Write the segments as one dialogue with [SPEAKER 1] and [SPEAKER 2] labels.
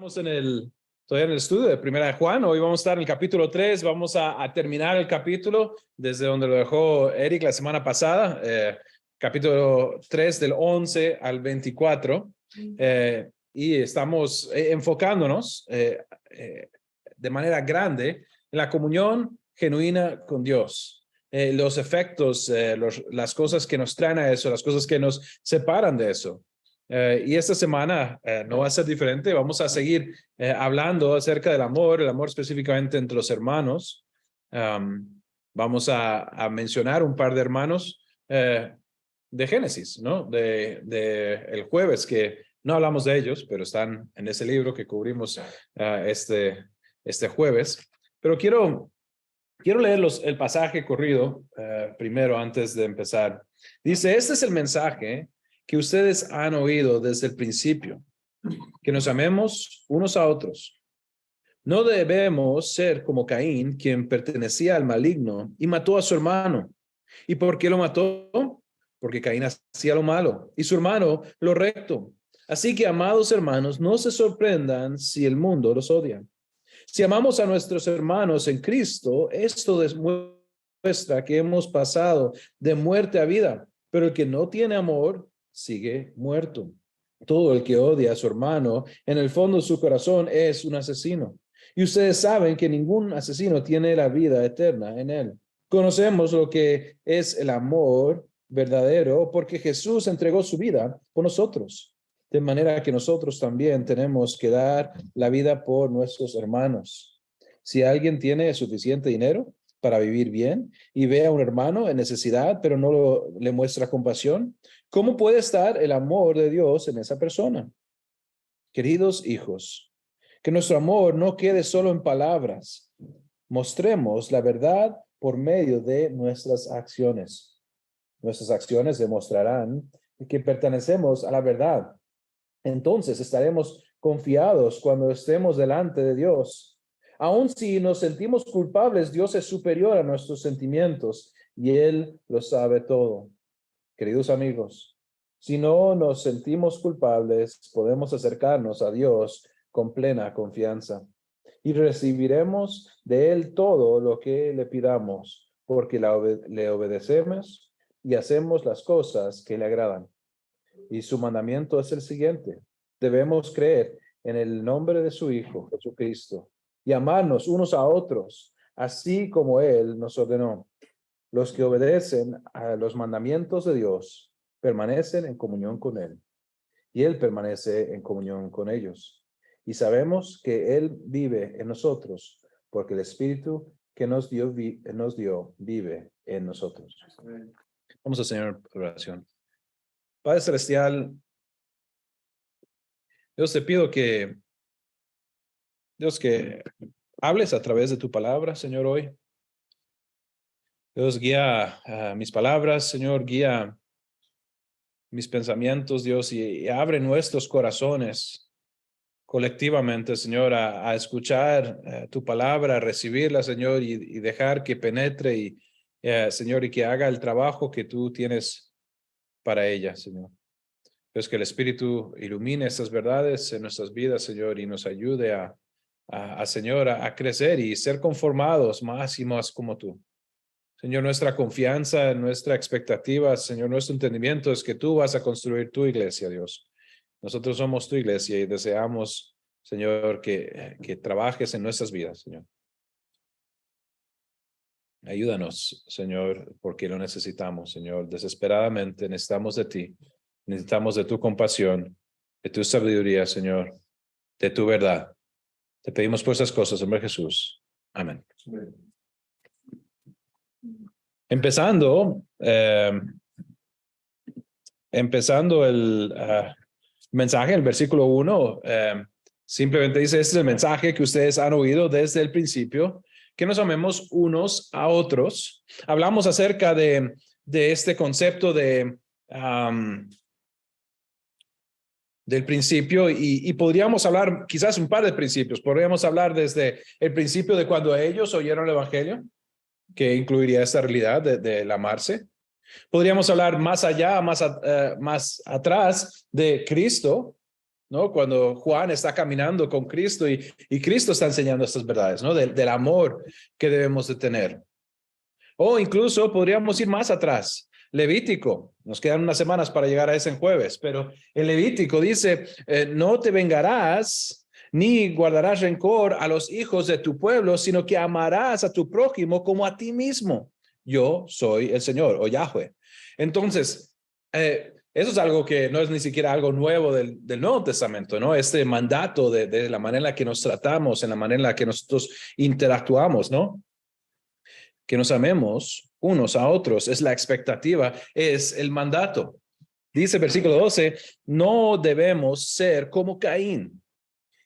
[SPEAKER 1] Estamos todavía en el estudio de Primera de Juan. Hoy vamos a estar en el capítulo 3. Vamos a terminar el capítulo desde donde lo dejó Eric la semana pasada. Capítulo 3 del 11 al 24. Y estamos enfocándonos de manera grande en la comunión genuina con Dios. Los efectos, las cosas que nos traen a eso, las cosas que nos separan de eso. Y esta semana no va a ser diferente. Vamos a seguir hablando acerca del amor, el amor específicamente entre los hermanos. Vamos a mencionar un par de hermanos de Génesis, ¿no? De el jueves, que no hablamos de ellos, pero están en ese libro que cubrimos este jueves. Pero quiero leer el pasaje corrido primero antes de empezar. Dice, este es el mensaje que ustedes han oído desde el principio, que nos amemos unos a otros. No debemos ser como Caín, quien pertenecía al maligno y mató a su hermano. ¿Y por qué lo mató? Porque Caín hacía lo malo y su hermano lo recto. Así que, amados hermanos, no se sorprendan si el mundo los odia. Si amamos a nuestros hermanos en Cristo, esto demuestra que hemos pasado de muerte a vida, pero el que no tiene amor sigue muerto. Todo el que odia a su hermano, en el fondo de su corazón es un asesino. Y ustedes saben que ningún asesino tiene la vida eterna en él. Conocemos lo que es el amor verdadero porque Jesús entregó su vida por nosotros. De manera que nosotros también tenemos que dar la vida por nuestros hermanos. Si alguien tiene suficiente dinero para vivir bien y ve a un hermano en necesidad, pero no le muestra compasión, ¿cómo puede estar el amor de Dios en esa persona? Queridos hijos, que nuestro amor no quede solo en palabras. Mostremos la verdad por medio de nuestras acciones. Nuestras acciones demostrarán que pertenecemos a la verdad. Entonces estaremos confiados cuando estemos delante de Dios. Aun si nos sentimos culpables, Dios es superior a nuestros sentimientos y Él lo sabe todo. Queridos amigos, si no nos sentimos culpables, podemos acercarnos a Dios con plena confianza y recibiremos de Él todo lo que le pidamos, porque le obedecemos y hacemos las cosas que le agradan. Y su mandamiento es el siguiente: debemos creer en el nombre de su Hijo, Jesucristo, y amarnos unos a otros, así como Él nos ordenó. Los que obedecen a los mandamientos de Dios permanecen en comunión con Él, y Él permanece en comunión con ellos. Y sabemos que Él vive en nosotros, porque el Espíritu que nos dio vive en nosotros. Vamos a hacer oración. Padre Celestial, Dios, te pido que hables a través de tu palabra, Señor, hoy. Dios, guía mis palabras, Señor, guía mis pensamientos, Dios, y abre nuestros corazones colectivamente, Señor, a escuchar tu palabra, a recibirla, Señor, y dejar que penetre Señor, y que haga el trabajo que tú tienes para ella, Señor. Dios, que el Espíritu ilumine estas verdades en nuestras vidas, Señor, y nos ayude Señor, a crecer y ser conformados más y más como tú. Señor, nuestra confianza, nuestra expectativa, Señor, nuestro entendimiento es que tú vas a construir tu iglesia, Dios. Nosotros somos tu iglesia y deseamos, Señor, que trabajes en nuestras vidas, Señor. Ayúdanos, Señor, porque lo necesitamos, Señor. Desesperadamente necesitamos de ti. Necesitamos de tu compasión, de tu sabiduría, Señor, de tu verdad. Te pedimos por esas cosas, en nombre de Jesús. Amén. Empezando el mensaje, el versículo 1, simplemente dice, este es el mensaje que ustedes han oído desde el principio, que nos amemos unos a otros. Hablamos acerca de este concepto del principio y podríamos hablar quizás un par de principios. Podríamos hablar desde el principio de cuando ellos oyeron el evangelio, que incluiría esta realidad del amarse. Podríamos hablar más allá, más atrás de Cristo, ¿no? Cuando Juan está caminando con Cristo y Cristo está enseñando estas verdades, ¿no? Del amor que debemos de tener. O incluso podríamos ir más atrás. Levítico, nos quedan unas semanas para llegar a ese en jueves, pero el Levítico dice, no te vengarás ni guardarás rencor a los hijos de tu pueblo, sino que amarás a tu prójimo como a ti mismo. Yo soy el Señor o Yahweh. Entonces, eso es algo que no es ni siquiera algo nuevo del Nuevo Testamento, ¿no? Este mandato de la manera en la que nos tratamos, en la manera en la que nosotros interactuamos, ¿no? Que nos amemos unos a otros, es la expectativa, es el mandato. Dice versículo 12, no debemos ser como Caín,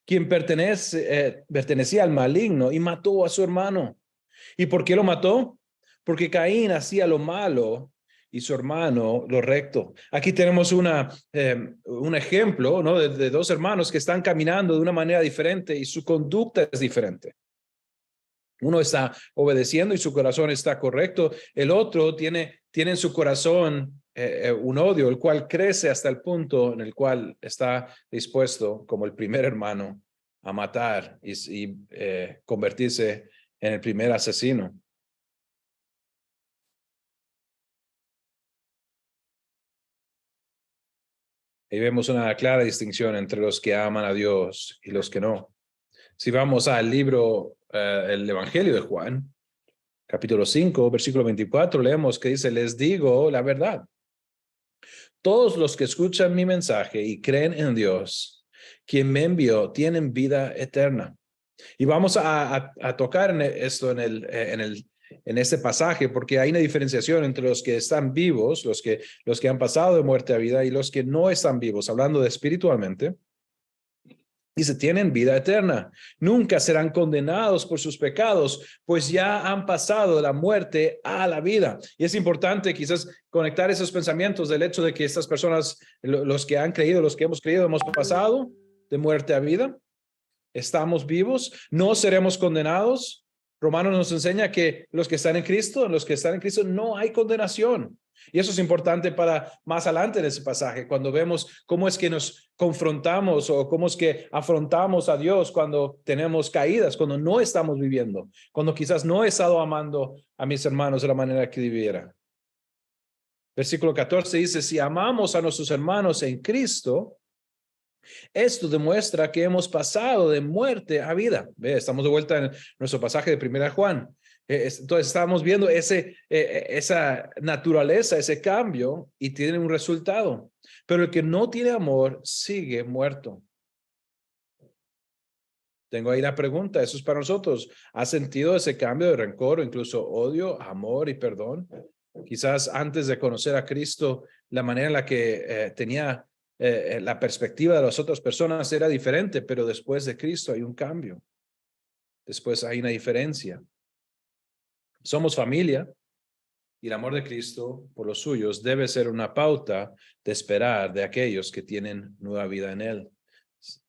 [SPEAKER 1] quien pertenecía al maligno y mató a su hermano. ¿Y por qué lo mató? Porque Caín hacía lo malo y su hermano lo recto. Aquí tenemos un ejemplo, ¿no? de dos hermanos que están caminando de una manera diferente y su conducta es diferente. Uno está obedeciendo y su corazón está correcto. El otro tiene en su corazón un odio, el cual crece hasta el punto en el cual está dispuesto, como el primer hermano, a matar y convertirse en el primer asesino. Ahí vemos una clara distinción entre los que aman a Dios y los que no. Si vamos al libro, el Evangelio de Juan, capítulo 5, versículo 24, leemos que dice, les digo la verdad. Todos los que escuchan mi mensaje y creen en Dios, quien me envió, tienen vida eterna. Y vamos a tocar esto en este pasaje, porque hay una diferenciación entre los que están vivos, los que han pasado de muerte a vida y los que no están vivos, hablando de espiritualmente. Dice, tienen vida eterna. Nunca serán condenados por sus pecados, pues ya han pasado de la muerte a la vida. Y es importante quizás conectar esos pensamientos del hecho de que estas personas, los que han creído, los que hemos creído, hemos pasado de muerte a vida. Estamos vivos, no seremos condenados. Romanos nos enseña que los que están en Cristo no hay condenación. Y eso es importante para más adelante en ese pasaje, cuando vemos cómo es que nos confrontamos o cómo es que afrontamos a Dios cuando tenemos caídas, cuando no estamos viviendo, cuando quizás no he estado amando a mis hermanos de la manera que debiera. Versículo 14 dice, si amamos a nuestros hermanos en Cristo, esto demuestra que hemos pasado de muerte a vida. ¿Ve? Estamos de vuelta en nuestro pasaje de 1 Juan. Entonces estamos viendo esa naturaleza, ese cambio y tiene un resultado. Pero el que no tiene amor sigue muerto. Tengo ahí la pregunta, eso es para nosotros. ¿Has sentido ese cambio de rencor o incluso odio, amor y perdón? Quizás antes de conocer a Cristo, la manera en la que tenía la perspectiva de las otras personas era diferente, pero después de Cristo hay un cambio. Después hay una diferencia. Somos familia y el amor de Cristo por los suyos debe ser una pauta de esperar de aquellos que tienen nueva vida en Él.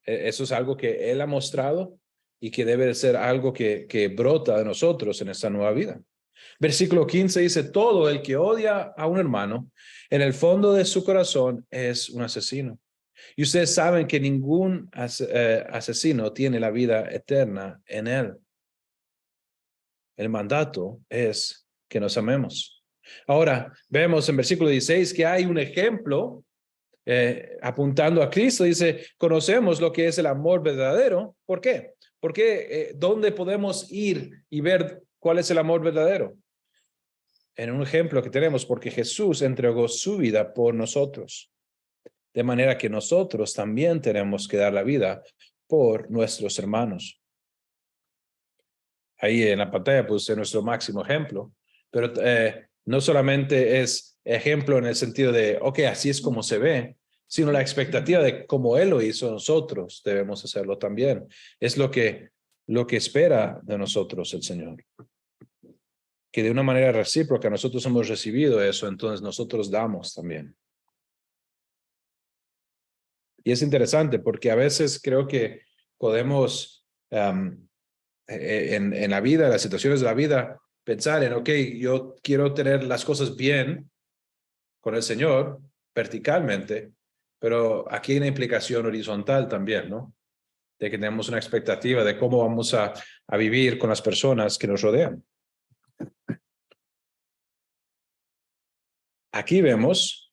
[SPEAKER 1] Eso es algo que Él ha mostrado y que debe de ser algo que brota de nosotros en esta nueva vida. Versículo 15 dice, todo el que odia a un hermano, en el fondo de su corazón es un asesino. Y ustedes saben que ningún asesino tiene la vida eterna en él. El mandato es que nos amemos. Ahora, vemos en versículo 16 que hay un ejemplo apuntando a Cristo. Dice, conocemos lo que es el amor verdadero. ¿Por qué? Porque ¿dónde podemos ir y ver cuál es el amor verdadero? En un ejemplo que tenemos, porque Jesús entregó su vida por nosotros. De manera que nosotros también tenemos que dar la vida por nuestros hermanos. Ahí en la pantalla puse nuestro máximo ejemplo, pero no solamente es ejemplo en el sentido de, ok, así es como se ve, sino la expectativa de cómo Él lo hizo, nosotros debemos hacerlo también. Es lo que espera de nosotros el Señor. Que de una manera recíproca nosotros hemos recibido eso, entonces nosotros damos también. Y es interesante porque a veces creo que podemos en la vida, en las situaciones de la vida, pensar en, ok, yo quiero tener las cosas bien con el Señor verticalmente, pero aquí hay una implicación horizontal también, ¿no? De que tenemos una expectativa de cómo vamos a vivir con las personas que nos rodean. Aquí vemos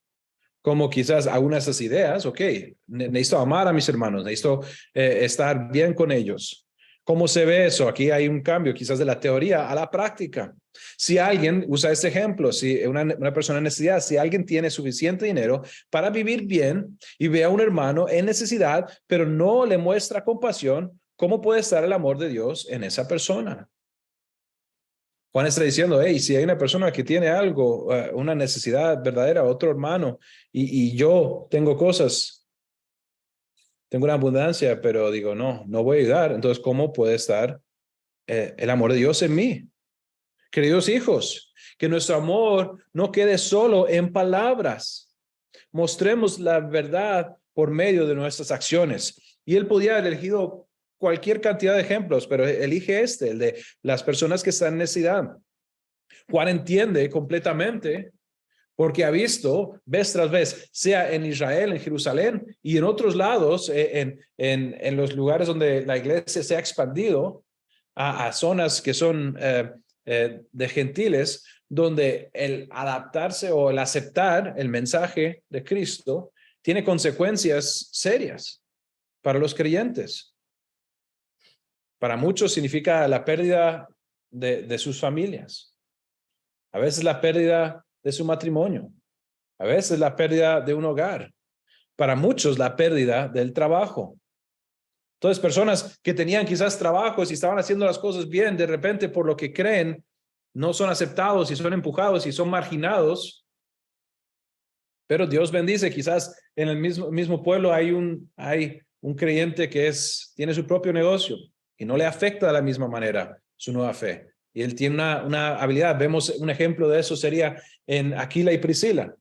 [SPEAKER 1] como quizás algunas de esas ideas, ok, necesito amar a mis hermanos, necesito estar bien con ellos. ¿Cómo se ve eso? Aquí hay un cambio quizás de la teoría a la práctica. Si alguien usa este ejemplo, si una persona en necesidad, si alguien tiene suficiente dinero para vivir bien y ve a un hermano en necesidad, pero no le muestra compasión, ¿cómo puede estar el amor de Dios en esa persona? Juan está diciendo, hey, si hay una persona que tiene algo, una necesidad verdadera, otro hermano, y yo tengo cosas, tengo una abundancia, pero digo, no voy a ayudar. Entonces, ¿cómo puede estar el amor de Dios en mí? Queridos hijos, que nuestro amor no quede solo en palabras. Mostremos la verdad por medio de nuestras acciones. Y él podía haber elegido cualquier cantidad de ejemplos, pero elige el de las personas que están en necesidad. Juan entiende completamente porque ha visto vez tras vez, sea en Israel, en Jerusalén y en otros lados, en los lugares donde la iglesia se ha expandido a zonas que son de gentiles, donde el adaptarse o el aceptar el mensaje de Cristo tiene consecuencias serias para los creyentes. Para muchos significa la pérdida de sus familias. A veces la pérdida de su matrimonio. A veces la pérdida de un hogar. Para muchos la pérdida del trabajo. Entonces, personas que tenían quizás trabajos y estaban haciendo las cosas bien, de repente por lo que creen, no son aceptados y son empujados y son marginados. Pero Dios bendice, quizás en el mismo pueblo hay un creyente que tiene su propio negocio y no le afecta de la misma manera su nueva fe. Y él tiene una habilidad. Vemos un ejemplo de eso sería en Aquila y Priscila.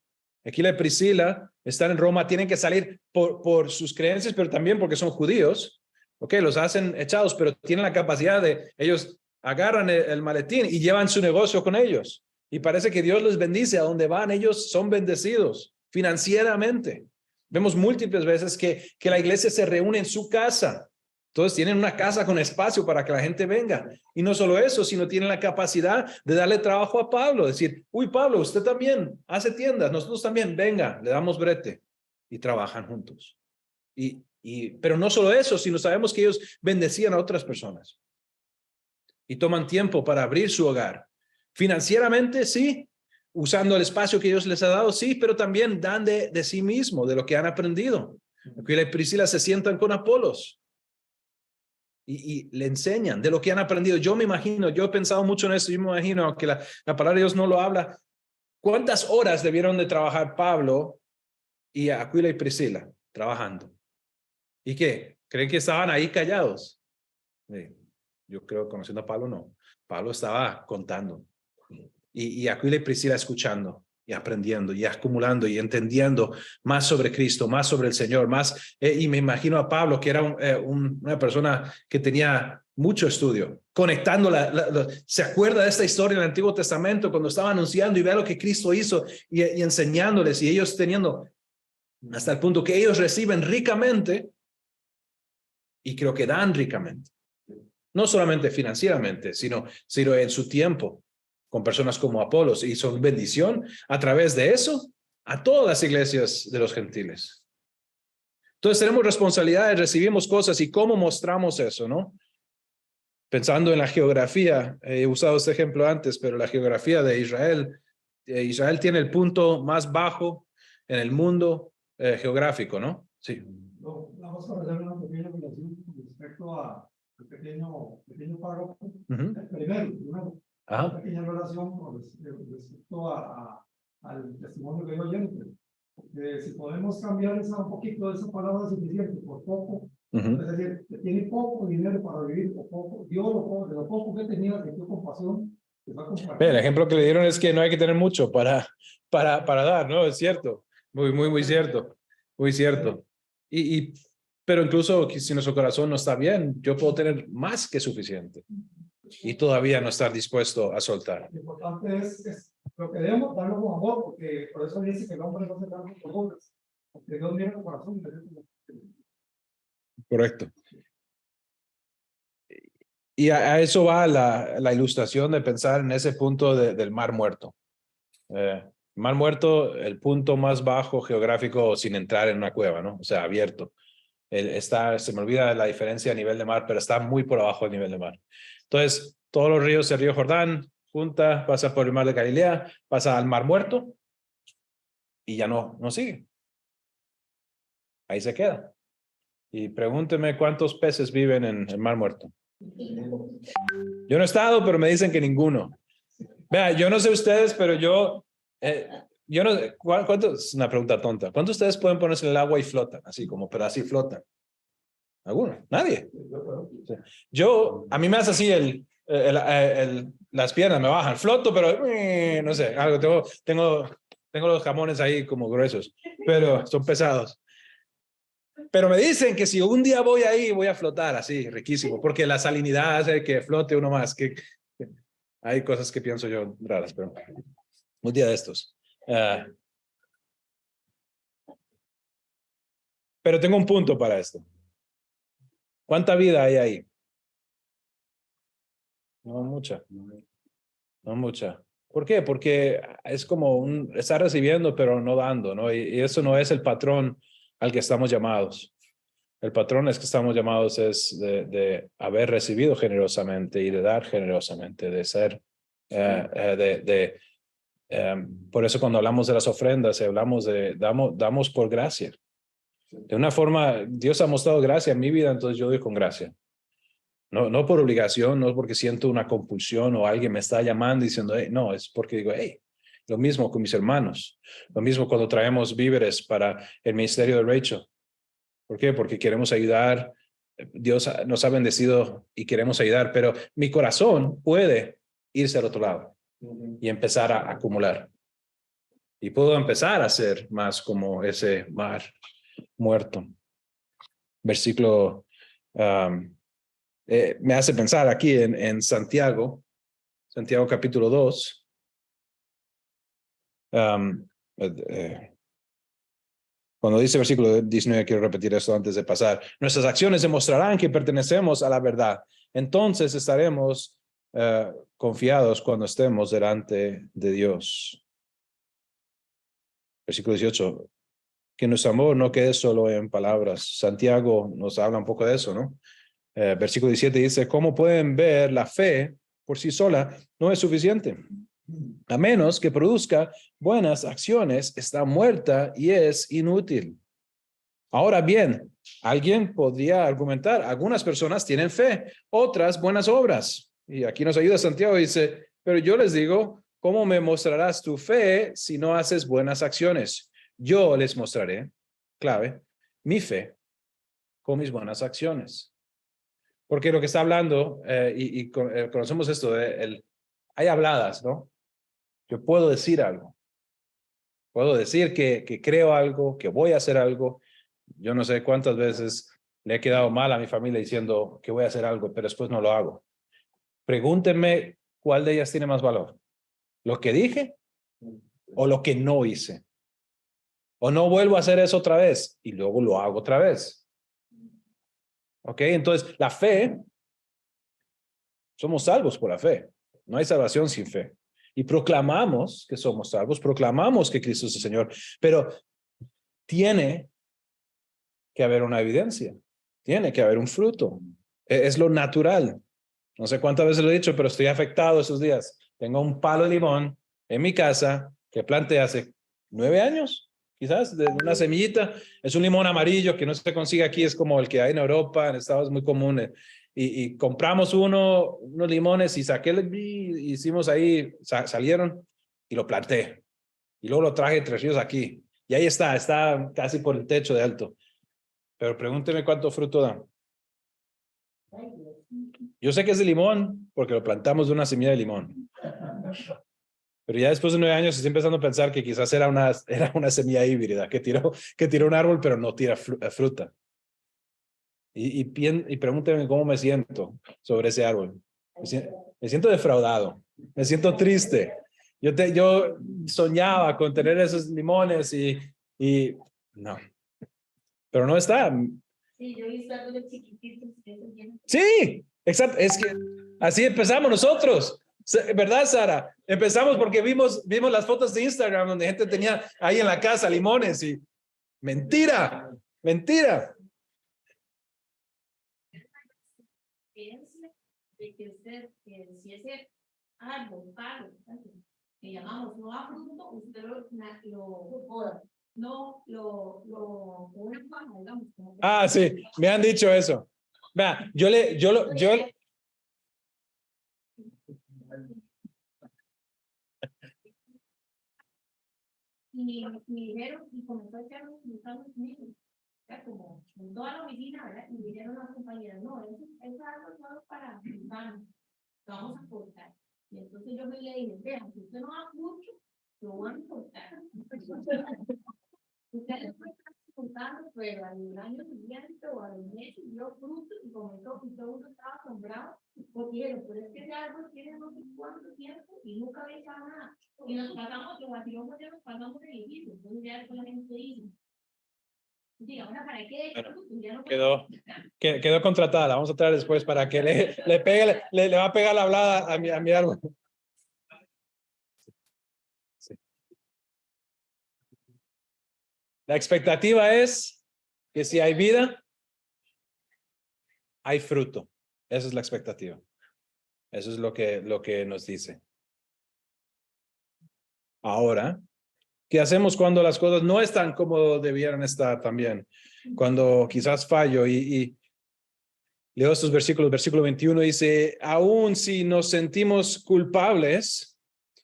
[SPEAKER 1] Aquila y Priscila están en Roma, tienen que salir por sus creencias, pero también porque son judíos. Ok, los hacen echados, pero tienen la capacidad ellos agarran el maletín y llevan su negocio con ellos. Y parece que Dios les bendice. A donde van, ellos son bendecidos financieramente. Vemos múltiples veces que la iglesia se reúne en su casa. Entonces tienen una casa con espacio para que la gente venga. Y no solo eso, sino tienen la capacidad de darle trabajo a Pablo. Decir, uy, Pablo, usted también hace tiendas, nosotros también, venga, le damos brete. Y trabajan juntos. Pero no solo eso, sino sabemos que ellos bendecían a otras personas. Y toman tiempo para abrir su hogar. Financieramente, sí. Usando el espacio que Dios les ha dado, sí, pero también dan de sí mismo, de lo que han aprendido. Aquila y Priscila se sientan con Apolos y le enseñan de lo que han aprendido. Yo me imagino, yo he pensado mucho en eso, yo me imagino que la palabra de Dios no lo habla. ¿Cuántas horas debieron de trabajar Pablo y Aquila y Priscila trabajando? ¿Y qué? ¿Creen que estaban ahí callados? Yo creo, conociendo a Pablo, no. Pablo estaba contando. Y Aquila y Priscila escuchando y aprendiendo y acumulando y entendiendo más sobre Cristo, más sobre el Señor, más. Y me imagino a Pablo, que era una persona que tenía mucho estudio, conectando, se acuerda de esta historia en el Antiguo Testamento, cuando estaba anunciando y vea lo que Cristo hizo y enseñándoles, y ellos teniendo, hasta el punto que ellos reciben ricamente, y creo que dan ricamente. No solamente financieramente, sino en su tiempo, con personas como Apolos, y son bendición a través de eso a todas las iglesias de los gentiles. Entonces tenemos responsabilidades, recibimos cosas, y cómo mostramos eso, ¿no? Pensando en la geografía, he usado este ejemplo antes, pero la geografía de Israel, Israel tiene el punto más bajo en el mundo geográfico, ¿no? Sí.
[SPEAKER 2] No, vamos a hacer una pequeña relación con respecto a el pequeño párrafo. Primero, una pequeña relación con respecto al testimonio que dio Jennifer. Porque si podemos cambiar un poquito de esa palabra suficiente por poco, es decir, que tiene poco dinero para vivir, o poco, Dios de lo poco que tenía, sintió compasión.
[SPEAKER 1] El ejemplo que le dieron es que no hay que tener mucho para dar, ¿no? Es cierto. Muy cierto. Muy cierto. Pero incluso si nuestro corazón no está bien, yo puedo tener más que suficiente y todavía no estar dispuesto a soltar.
[SPEAKER 2] Lo importante es lo que debemos darlo con amor, porque por eso dice que el hombre no se da con obras. De Dios mira el corazón.
[SPEAKER 1] Correcto. Y a eso va la ilustración de pensar en ese punto del Mar Muerto. Mar Muerto, el punto más bajo geográfico sin entrar en una cueva, ¿no? O sea, abierto. Se me olvida la diferencia a nivel de mar, pero está muy por abajo del nivel de mar. Entonces, todos los ríos del río Jordán, junta, pasa por el mar de Galilea, pasa al Mar Muerto y ya no sigue. Ahí se queda. Y pregúnteme cuántos peces viven en el Mar Muerto. Yo no he estado, pero me dicen que ninguno. Vea, yo no sé ustedes, pero yo no sé, ¿cuántos? Es una pregunta tonta. ¿Cuántos de ustedes pueden ponerse en el agua y flotan? Así como, pero así flotan. ¿Alguno? Nadie. A mí me hace así las piernas me bajan. Floto, pero no sé, algo. Tengo los jamones ahí como gruesos, pero son pesados. Pero me dicen que si un día voy ahí, voy a flotar así, riquísimo, porque la salinidad hace que flote uno más. Hay cosas que pienso yo raras, pero un día de estos. Pero tengo un punto para esto. ¿Cuánta vida hay ahí? No mucha. No mucha. ¿Por qué? Porque es como está recibiendo, pero no dando, ¿no? Y eso no es el patrón al que estamos llamados. El patrón es que estamos llamados es de haber recibido generosamente y de dar generosamente, de ser, por eso cuando hablamos de las ofrendas, hablamos damos por gracia. De una forma, Dios ha mostrado gracia en mi vida, entonces yo doy con gracia. No por obligación, no porque siento una compulsión o alguien me está llamando diciendo, hey, no, es porque digo, hey, lo mismo con mis hermanos, lo mismo cuando traemos víveres para el ministerio de Rachel. ¿Por qué? Porque queremos ayudar, Dios nos ha bendecido y queremos ayudar, pero mi corazón puede irse al otro lado y empezar a acumular. Y puedo empezar a ser más como ese mar muerto. Versículo me hace pensar aquí en Santiago capítulo 2. Cuando dice versículo 19, quiero repetir esto antes de pasar. Nuestras acciones demostrarán que pertenecemos a la verdad. Entonces estaremos confiados cuando estemos delante de Dios. Versículo 18. Que nuestro amor no quede solo en palabras. Santiago nos habla un poco de eso, ¿no? Versículo 17 dice, ¿cómo pueden ver la fe por sí sola? No es suficiente. A menos que produzca buenas acciones, está muerta y es inútil. Ahora bien, alguien podría argumentar, algunas personas tienen fe, otras buenas obras. Y aquí nos ayuda Santiago, dice, pero yo les digo, ¿cómo me mostrarás tu fe si no haces buenas acciones? Yo les mostraré, clave, mi fe con mis buenas acciones. Porque lo que está hablando, conocemos esto, hay habladas, ¿no? Yo puedo decir algo. Puedo decir que creo algo, que voy a hacer algo. Yo no sé cuántas veces le he quedado mal a mi familia diciendo que voy a hacer algo, pero después no lo hago. Pregúntenme cuál de ellas tiene más valor. ¿Lo que dije o lo que no hice? O no vuelvo a hacer eso otra vez y luego lo hago otra vez. ¿Ok? Entonces, la fe, somos salvos por la fe. No hay salvación sin fe. Y proclamamos que somos salvos, proclamamos que Cristo es el Señor, pero tiene que haber una evidencia, tiene que haber un fruto. Es lo natural. No sé cuántas veces lo he dicho, pero estoy afectado esos días. Tengo un palo de limón en mi casa que planté hace 9 años, quizás, de una semillita. Es un limón amarillo que no se consigue aquí, es como el que hay en Europa, en Estados Unidos, muy común. Y compramos unos limones y hicimos ahí, salieron y lo planté. Y luego lo traje 3 ríos aquí. Y ahí está casi por el techo de alto. Pero pregúnteme cuánto fruto da. Yo sé que es de limón porque lo plantamos de una semilla de limón. Pero ya después de 9 años estoy empezando a pensar que quizás era una semilla híbrida que tiró un árbol pero no tira fruta. Y pregúnteme cómo me siento sobre ese árbol. Me siento defraudado. Me siento triste. Yo soñaba con tener esos limones y No. Pero no está.
[SPEAKER 3] Sí, yo he visto algo de chiquititos.
[SPEAKER 1] Sí, exacto. Es que así empezamos nosotros. ¿Verdad, Sara? Empezamos porque vimos las fotos de Instagram donde gente tenía ahí en la casa limones y mentira.
[SPEAKER 3] Piense de que usted, si ese árbol, palo, que llamamos no a fruto, usted lo poda. No una fama, digamos.
[SPEAKER 1] Ah, sí, me han dicho eso. Vea,
[SPEAKER 3] y dijeron, y comenzó a echar los niños, como en toda la oficina, ¿verdad? Y dijeron las compañeras, no, es algo solo para lo vamos a cortar. Y entonces yo me le dije, vean, si usted no da mucho, lo van a cortar. Ustedes pueden estar cortando, pero al año siguiente o a los meses dio fruto y comenzó y todo el mundo estaba asombrado. Porque pero es que ese árbol tiene no sé cuánto tiempo y nunca había echado nada. Y nos pasamos, los vacilamos ya nos pasamos el edificio. Entonces ya después la gente dice, digamos, ¿para qué?
[SPEAKER 1] bueno, quedó contratada. Vamos a traer después para que le pegue, le va a pegar la hablada a mi árbol. Sí. La expectativa es que si hay vida, hay fruto. Esa es la expectativa. Eso es lo que nos dice. Ahora, ¿qué hacemos cuando las cosas no están como debieran estar también? Cuando quizás fallo y leo estos versículos. Versículo 21 dice, aún si nos sentimos culpables,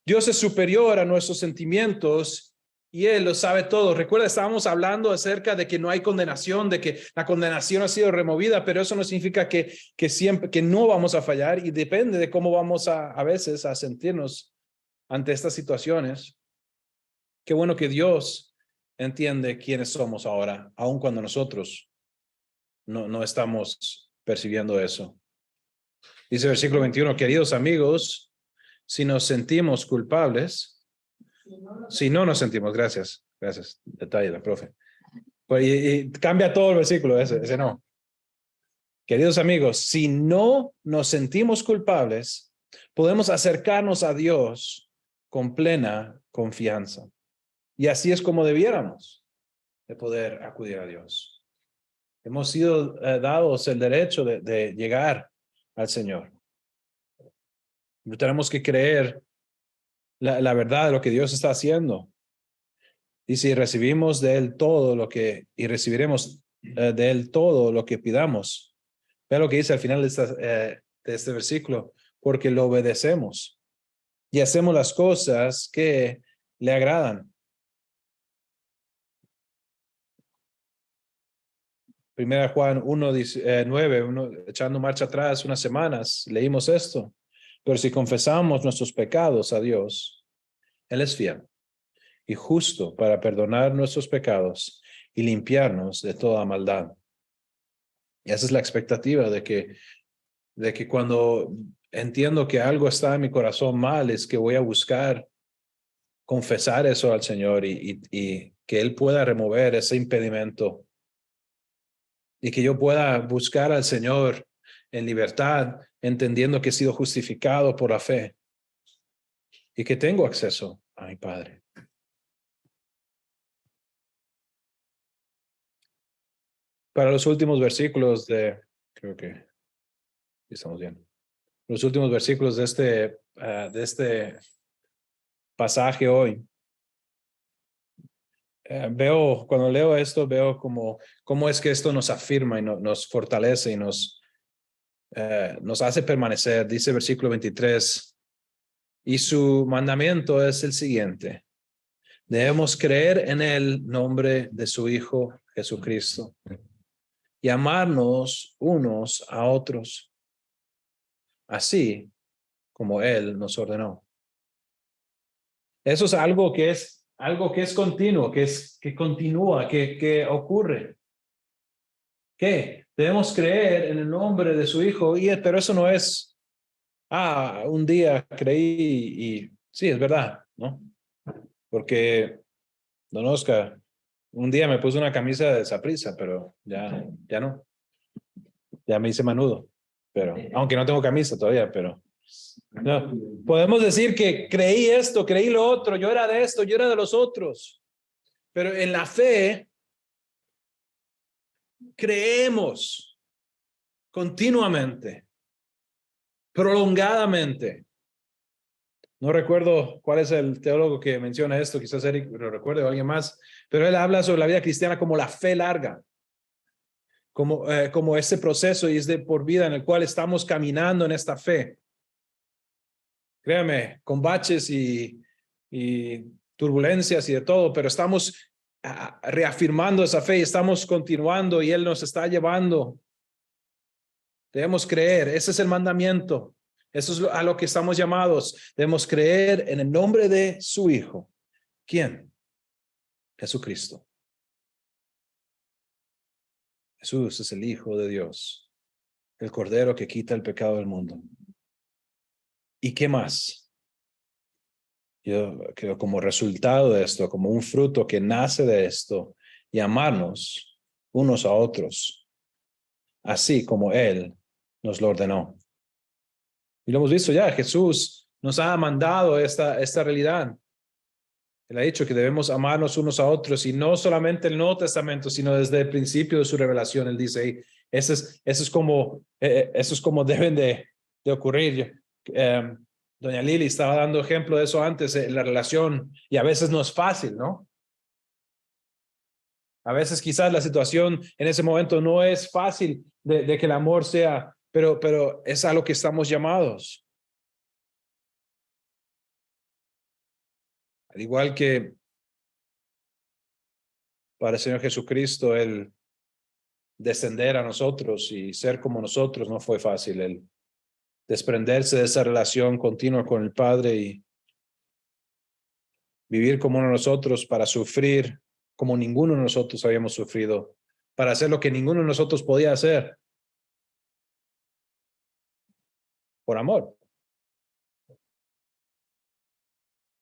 [SPEAKER 1] Dios es superior a nuestros sentimientos y Él lo sabe todo. Recuerda, estábamos hablando acerca de que no hay condenación, de que la condenación ha sido removida, pero eso no significa que no vamos a fallar y depende de cómo vamos a veces a sentirnos ante estas situaciones. Qué bueno que Dios entiende quiénes somos ahora, aun cuando nosotros no estamos percibiendo eso. Dice el versículo 21, queridos amigos, si nos sentimos culpables, si no nos sentimos, gracias, detalle la profe. Y cambia todo el versículo, ese no. Queridos amigos, si no nos sentimos culpables, podemos acercarnos a Dios con plena confianza. Y así es como debiéramos de poder acudir a Dios. Hemos sido dados el derecho de llegar al Señor. Tenemos que creer la verdad de lo que Dios está haciendo. Y si recibimos de Él todo lo que, y recibiremos de Él todo lo que pidamos. Vea lo que dice al final de este versículo, porque lo obedecemos y hacemos las cosas que le agradan. Primera Juan 1:9, echando marcha atrás unas semanas, leímos esto. Pero si confesamos nuestros pecados a Dios, Él es fiel y justo para perdonar nuestros pecados y limpiarnos de toda maldad. Y esa es la expectativa de que cuando entiendo que algo está en mi corazón mal, es que voy a buscar confesar eso al Señor y que Él pueda remover ese impedimento. Y que yo pueda buscar al Señor en libertad, entendiendo que he sido justificado por la fe y que tengo acceso a mi Padre. Para los últimos versículos creo que estamos bien. Los últimos versículos de este pasaje hoy. Cuando leo esto, veo cómo es que esto nos afirma y nos fortalece y nos hace permanecer. Dice versículo 23, y su mandamiento es el siguiente: debemos creer en el nombre de su Hijo Jesucristo y amarnos unos a otros, así como Él nos ordenó. Eso es algo que es continuo, que continúa, que ocurre. ¿Qué? Debemos creer en el nombre de su Hijo, pero eso no es, un día creí y sí, es verdad, ¿no? Porque, don Oscar, Un día me puse una camisa de Saprissa, pero ya no. Ya me hice menudo. Pero, aunque no tengo camisa todavía, pero no. Podemos decir que creí esto, creí lo otro, yo era de esto, yo era de los otros. Pero en la fe creemos continuamente, prolongadamente. No recuerdo cuál es el teólogo que menciona esto, quizás Eric lo recuerde o alguien más, pero él habla sobre la vida cristiana como la fe larga, como ese proceso y es de por vida en el cual estamos caminando en esta fe. Créame, con baches y turbulencias y de todo, pero estamos reafirmando esa fe y estamos continuando y Él nos está llevando. Debemos creer, ese es el mandamiento. Eso es a lo que estamos llamados. Debemos creer en el nombre de su Hijo. ¿Quién? Jesucristo. Jesús es el Hijo de Dios, el Cordero que quita el pecado del mundo. ¿Y qué más? Yo creo como resultado de esto, como un fruto que nace de esto, y amarnos unos a otros, así como Él nos lo ordenó. Y lo hemos visto ya, Jesús nos ha mandado esta realidad. Él ha dicho que debemos amarnos unos a otros, y no solamente el Nuevo Testamento, sino desde el principio de su revelación. Él dice, eso es como deben de ocurrir. Doña Lili estaba dando ejemplo de eso antes, en la relación, y a veces no es fácil, ¿no? A veces quizás la situación en ese momento no es fácil de que el amor sea, pero es a lo que estamos llamados. Al igual que para el Señor Jesucristo, el descender a nosotros y ser como nosotros no fue fácil. El desprenderse de esa relación continua con el Padre y vivir como uno de nosotros para sufrir como ninguno de nosotros habíamos sufrido, para hacer lo que ninguno de nosotros podía hacer. Por amor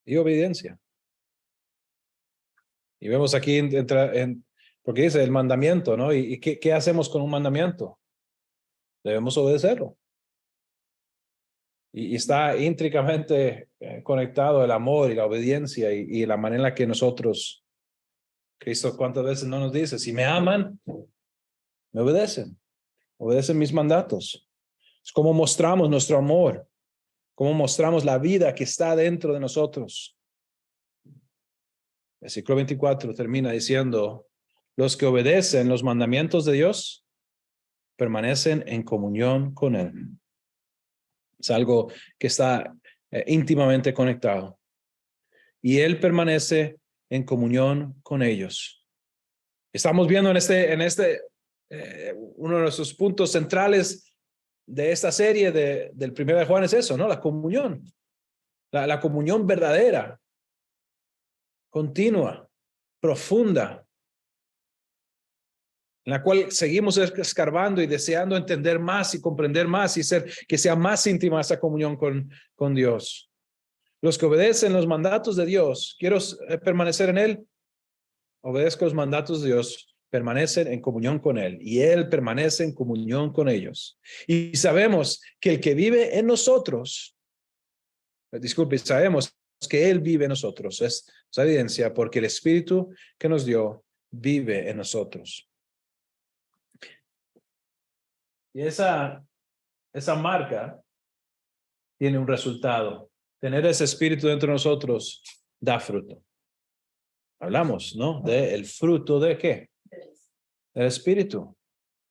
[SPEAKER 1] y obediencia. Y vemos aquí porque dice el mandamiento, ¿no? ¿Y qué hacemos con un mandamiento? Debemos obedecerlo. Y está íntricamente conectado el amor y la obediencia y la manera en la que nosotros, Cristo, ¿cuántas veces no nos dice? Si me aman, me obedecen mis mandatos. Es como mostramos nuestro amor, como mostramos la vida que está dentro de nosotros. Versículo 24 termina diciendo, los que obedecen los mandamientos de Dios permanecen en comunión con Él. Es algo que está íntimamente conectado. Y Él permanece en comunión con ellos. Estamos viendo en uno de nuestros puntos centrales de esta serie del 1 de Juan es eso, ¿no? La comunión. La comunión verdadera, continua, profunda, en la cual seguimos escarbando y deseando entender más y comprender más y que sea más íntima esa comunión con Dios. Los que obedecen los mandatos de Dios, quiero permanecer en Él, obedezco los mandatos de Dios, permanecen en comunión con Él y Él permanece en comunión con ellos. Y sabemos que el que vive en nosotros, sabemos que Él vive en nosotros, es evidencia porque el Espíritu que nos dio vive en nosotros. Y esa marca tiene un resultado. Tener ese espíritu dentro de nosotros da fruto. Hablamos, ¿no? El fruto de ¿qué? Del espíritu.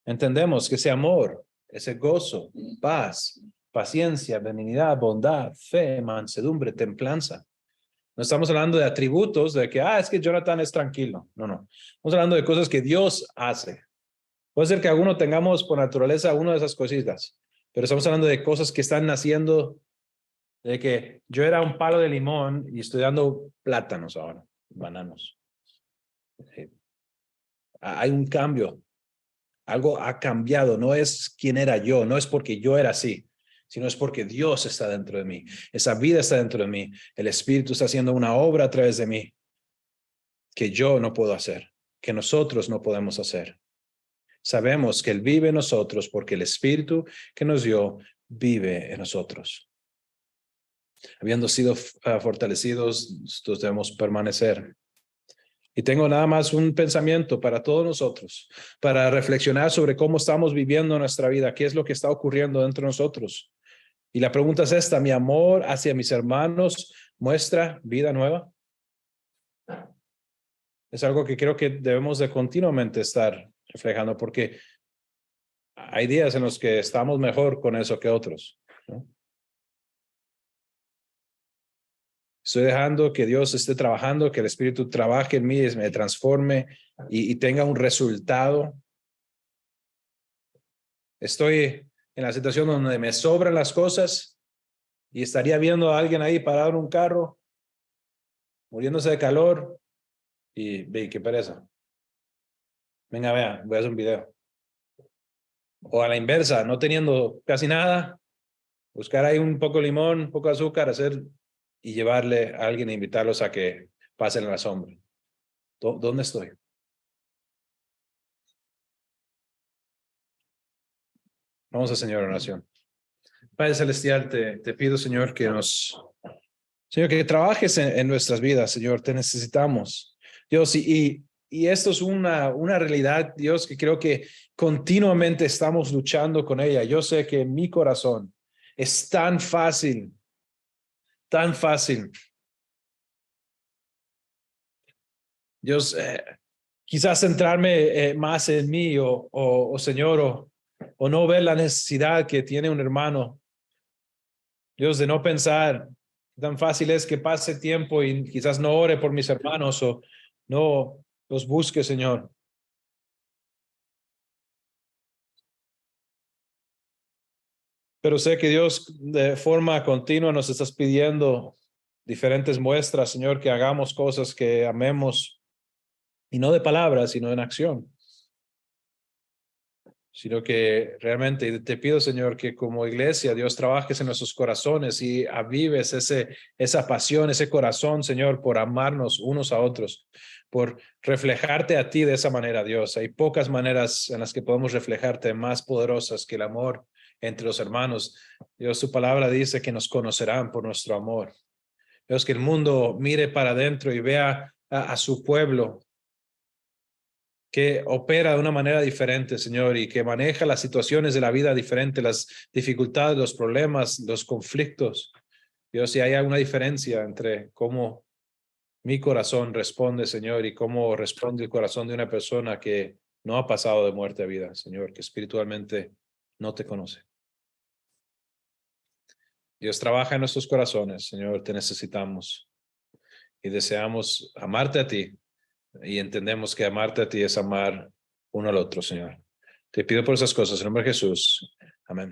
[SPEAKER 1] Entendemos que ese amor, ese gozo, paz, paciencia, benignidad, bondad, fe, mansedumbre, templanza. No estamos hablando de atributos de que, es que Jonathan es tranquilo. No. Estamos hablando de cosas que Dios hace. Puede ser que alguno tengamos por naturaleza una de esas cositas, pero estamos hablando de cosas que están naciendo, de que yo era un palo de limón y estoy dando plátanos ahora, bananos. Hay un cambio, algo ha cambiado, no es quién era yo, no es porque yo era así, sino es porque Dios está dentro de mí, esa vida está dentro de mí, el Espíritu está haciendo una obra a través de mí que yo no puedo hacer. que nosotros no podemos hacer. Sabemos que Él vive en nosotros porque el Espíritu que nos dio vive en nosotros. Habiendo sido fortalecidos, nosotros debemos permanecer. Y tengo nada más un pensamiento para todos nosotros, para reflexionar sobre cómo estamos viviendo nuestra vida, qué es lo que está ocurriendo dentro de nosotros. Y la pregunta es esta: ¿mi amor hacia mis hermanos muestra vida nueva? Es algo que creo que debemos de continuamente estar reflejando, porque hay días en los que estamos mejor con eso que otros, ¿no? Estoy dejando que Dios esté trabajando, que el Espíritu trabaje en mí, me transforme y tenga un resultado. Estoy en la situación donde me sobran las cosas y estaría viendo a alguien ahí parado en un carro, muriéndose de calor, y ve, qué pereza. Venga, vea, voy a hacer un video. O a la inversa, no teniendo casi nada, buscar ahí un poco de limón, un poco de azúcar, hacer y llevarle a alguien e invitarlos a que pasen en la sombra. ¿Dónde estoy? Vamos a Señor, oración. Padre Celestial, te pido, Señor, Señor, que trabajes en nuestras vidas, Señor, te necesitamos. Dios, y esto es una realidad, Dios, que creo que continuamente estamos luchando con ella. Yo sé que en mi corazón es tan fácil, Dios, quizás centrarme más en mí o Señor, o no ver la necesidad que tiene un hermano. Dios, de no pensar, tan fácil es que pase tiempo y quizás no ore por mis hermanos o no los busque, Señor. Pero sé que Dios de forma continua nos estás pidiendo diferentes muestras, Señor, que hagamos cosas que amemos, y no de palabras, sino en acción. Sino que realmente te pido, Señor, que como iglesia, Dios, trabajes en nuestros corazones y avives esa pasión, ese corazón, Señor, por amarnos unos a otros, por reflejarte a ti de esa manera, Dios. Hay pocas maneras en las que podemos reflejarte más poderosas que el amor entre los hermanos. Dios, tu palabra dice que nos conocerán por nuestro amor. Dios, que el mundo mire para adentro y vea a su pueblo que opera de una manera diferente, Señor, y que maneja las situaciones de la vida diferente, las dificultades, los problemas, los conflictos. Dios, si hay alguna diferencia entre cómo mi corazón responde, Señor, y cómo responde el corazón de una persona que no ha pasado de muerte a vida, Señor, que espiritualmente no te conoce. Dios, trabaja en nuestros corazones, Señor, te necesitamos y deseamos amarte a ti. Y entendemos que amarte a ti es amar uno al otro, Señor. Te pido por esas cosas en nombre de Jesús. Amén.